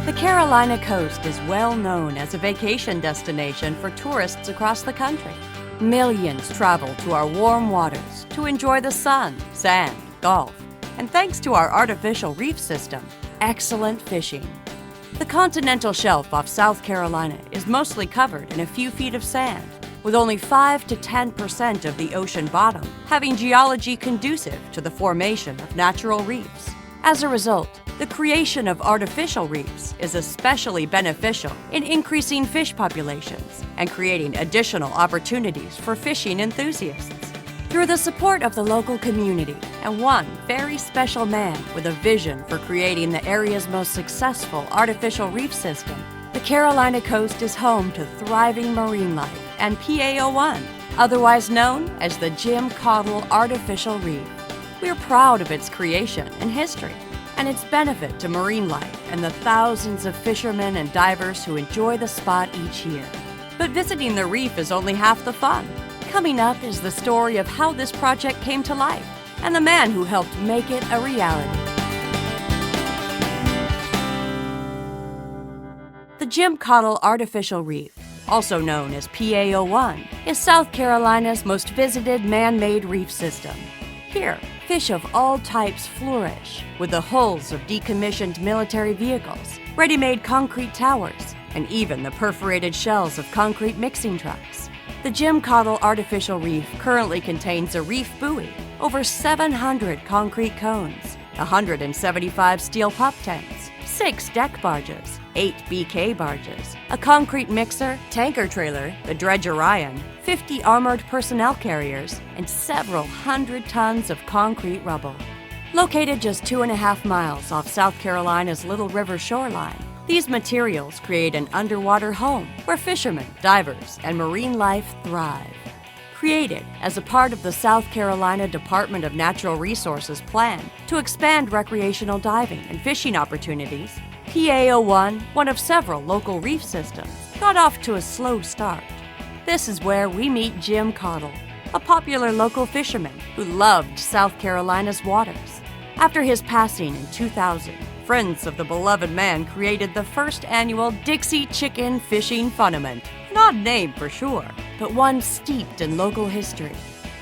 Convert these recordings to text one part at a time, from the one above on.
The Carolina coast is well known as a vacation destination for tourists across the country. Millions travel to our warm waters to enjoy the sun, sand, golf, and thanks to our artificial reef system, excellent fishing. The continental shelf off South Carolina is mostly covered in a few feet of sand, with only 5 to 10% of the ocean bottom having geology conducive to the formation of natural reefs. As a result, the creation of artificial reefs is especially beneficial in increasing fish populations and creating additional opportunities for fishing enthusiasts. Through the support of the local community and one very special man with a vision for creating the area's most successful artificial reef system, the Carolina coast is home to thriving marine life and PAO1, otherwise known as the Jim Caudle Artificial Reef. We're proud of its creation and history, and its benefit to marine life and the thousands of fishermen and divers who enjoy the spot each year. But visiting the reef is only half the fun. Coming up is the story of how this project came to life and the man who helped make it a reality. The Jim Caudle Artificial Reef, also known as PAO1, is South Carolina's most visited man-made reef system. Here, fish of all types flourish, with the hulls of decommissioned military vehicles, ready-made concrete towers, and even the perforated shells of concrete mixing trucks. The Jim Caudle Artificial Reef currently contains a reef buoy, over 700 concrete cones, 175 steel pup tents, 6 deck barges, 8 BK barges, a concrete mixer, tanker trailer, the Dredge Orion, 50 armored personnel carriers, and several hundred tons of concrete rubble. Located just 2.5 miles off South Carolina's Little River shoreline, these materials create an underwater home where fishermen, divers, and marine life thrive. Created as a part of the South Carolina Department of Natural Resources plan to expand recreational diving and fishing opportunities, PAO1, one of several local reef systems, got off to a slow start. This is where we meet Jim Caudle, a popular local fisherman who loved South Carolina's waters. After his passing in 2000, friends of the beloved man created the first annual Dixie Chicken Fishing Funament. An odd name for sure, but one steeped in local history.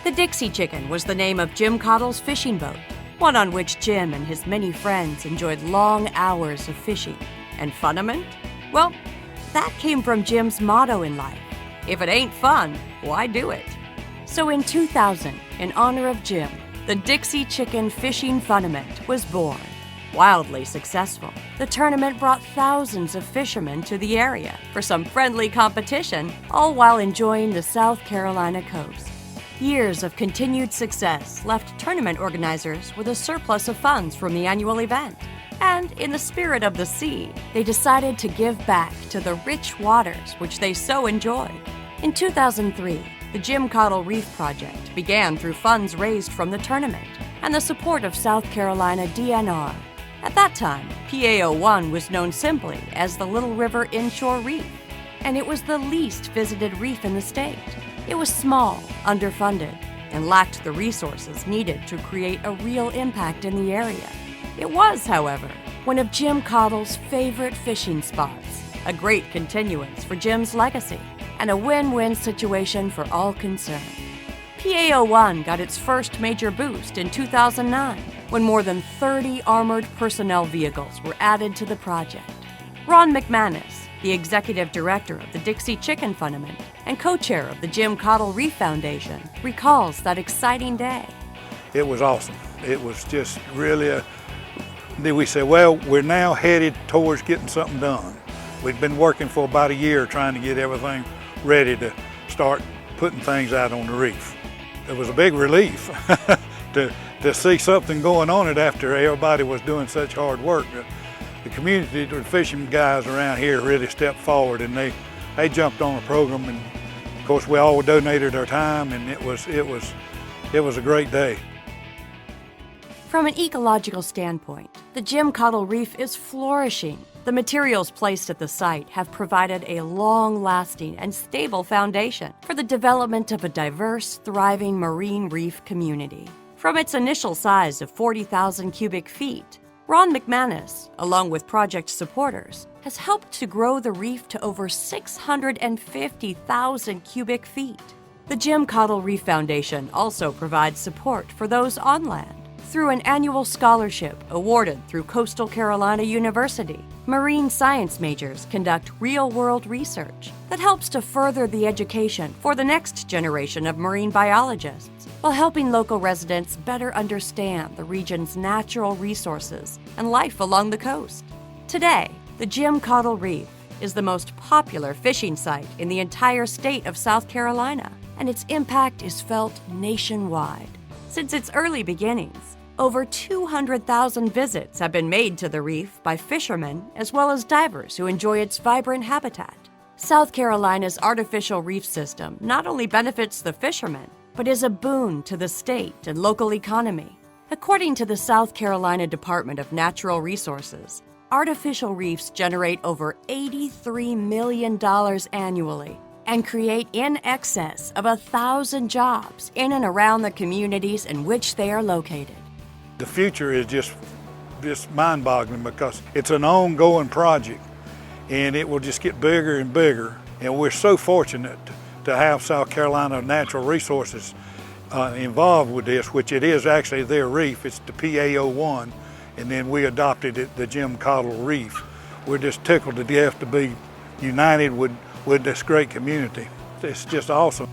The Dixie Chicken was the name of Jim Caudle's fishing boat, one on which Jim and his many friends enjoyed long hours of fishing. And Funament? Well, that came from Jim's motto in life: if it ain't fun, why do it? So in 2000, in honor of Jim, the Dixie Chicken Fishing Funament was born. Wildly successful, the tournament brought thousands of fishermen to the area for some friendly competition, all while enjoying the South Carolina coast. Years of continued success left tournament organizers with a surplus of funds from the annual event. And in the spirit of the sea, they decided to give back to the rich waters which they so enjoyed. In 2003, the Jim Caudle Reef Project began through funds raised from the tournament and the support of South Carolina DNR. At that time, PAO1 was known simply as the Little River Inshore Reef, and it was the least visited reef in the state. It was small, underfunded, and lacked the resources needed to create a real impact in the area. It was, however, one of Jim Caudle's favorite fishing spots, a great continuance for Jim's legacy, and a win-win situation for all concerned. PAO1 got its first major boost in 2009, when more than 30 armored personnel vehicles were added to the project. Ron McManus, the executive director of the Dixie Chicken Funament and co-chair of the Jim Caudle Reef Foundation, recalls that exciting day. It was awesome. It was just really then we said, well, we're now headed towards getting something done. We'd been working for about a year trying to get everything ready to start putting things out on the reef. It was a big relief to see something going on it after everybody was doing such hard work. The community, the fishing guys around here really stepped forward, and they jumped on the program, and of course we all donated our time, and it was a great day. From an ecological standpoint, the Jim Caudle Reef is flourishing. The materials placed at the site have provided a long-lasting and stable foundation for the development of a diverse, thriving marine reef community. From its initial size of 40,000 cubic feet, Ron McManus, along with project supporters, has helped to grow the reef to over 650,000 cubic feet. The Jim Caudle Reef Foundation also provides support for those on land through an annual scholarship awarded through Coastal Carolina University. Marine science majors conduct real-world research that helps to further the education for the next generation of marine biologists, while helping local residents better understand the region's natural resources and life along the coast. Today, the Jim Caudle Reef is the most popular fishing site in the entire state of South Carolina, and its impact is felt nationwide. Since its early beginnings, over 200,000 visits have been made to the reef by fishermen as well as divers who enjoy its vibrant habitat. South Carolina's artificial reef system not only benefits the fishermen, but is a boon to the state and local economy. According to the South Carolina Department of Natural Resources, artificial reefs generate over $83 million annually and create in excess of 1,000 jobs in and around the communities in which they are located. The future is just mind-boggling because it's an ongoing project and it will just get bigger and bigger. And we're so fortunate to have South Carolina Natural Resources involved with this, which it is actually their reef. It's the PA01, and then we adopted it, the Jim Caudle Reef. We're just tickled to death to be united with this great community. It's just awesome.